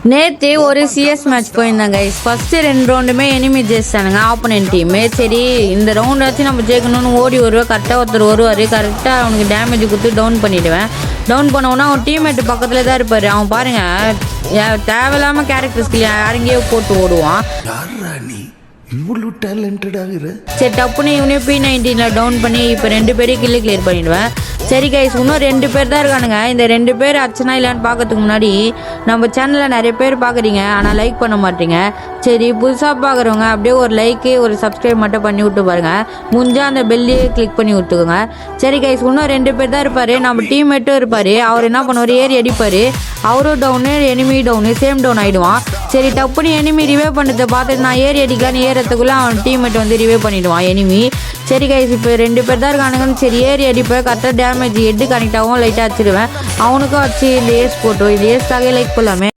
நேற்று ஒரு CS match போயிருந்தாங்க கைஸ். ஃபஸ்ட்டு 2 ரவுண்டுமே எனிமி ஜெயிச்சிட்டானுங்க ஆப்போனன்ட் டீமு. சரி இந்த ரவுண்டாச்சும் நம்ம ஜெயிக்கணும்னு ஓடி வருவேன். கரெக்டாக ஒருத்தர் வருவார். கரெக்டாக அவனுக்கு டேமேஜ் கொடுத்து டவுன் பண்ணிவிடுவேன். டவுன் பண்ணோன்னா அவன் டீம்மேட்டு பக்கத்தில் தான் இருப்பார். அவன் பாருங்கள் தேவையில்லாமல் கேரக்டர் ஸ்கில் யாருங்கேயோ போட்டு ஓடுவான். சரி டப்புன்னு இவனே P19 டவுன் பண்ணி இப்போ 2 பேரையும் கிளியர் பண்ணிவிடுவேன். சரி கைஸ் இன்னும் 2 பேர் தான் இருக்கானுங்க. இந்த 2 பேர் அச்சனா இல்லைன்னு பார்க்கறதுக்கு முன்னாடி நம்ம சேனலில் நிறைய பேர் பார்க்குறீங்க, ஆனால் லைக் பண்ண மாட்டீங்க. சரி புதுசாக பார்க்குறவங்க அப்படியே ஒரு லைக்கு ஒரு சப்ஸ்கிரைப் மட்டும் பண்ணி விட்டு பாருங்கள். முடிஞ்சால் அந்த பெல்லையே கிளிக் பண்ணி விட்டுக்கோங்க. சரி கைஸ் இன்னும் 2 பேர் தான் இருப்பார். நம்ம டீம்மேட்டும் இருப்பார். அவர் என்ன பண்ணுவார், ஏறி அடிப்பார். அவரும் down enemy down same down ஆகிடுவான். சரி டப்புன்னு எனிமி ரிவைவ் பண்ணதை பார்த்துட்டு நான் ஏறி அடிக்கலான்னு ஏறத்துக்குள்ளே அவன் டீம்மேட் வந்து ரிவைவ் பண்ணிவிடுவான் எனிமி. சரி கைஸ் இப்போ 2 பேர் தான் இருக்கானுங்கன்னு சரி ஏறி அடிப்பேன். கரெக்டாக டேமேஜ் ஹெட்டு கனெக்ட் ஆகும், லைட்டாக அடிச்சிடுவேன். அவனுக்கும் வச்சு இந்த ஏஸ் போட்டோம். இந்த ஏஸ்க்காக லைக் பண்ணலாமே.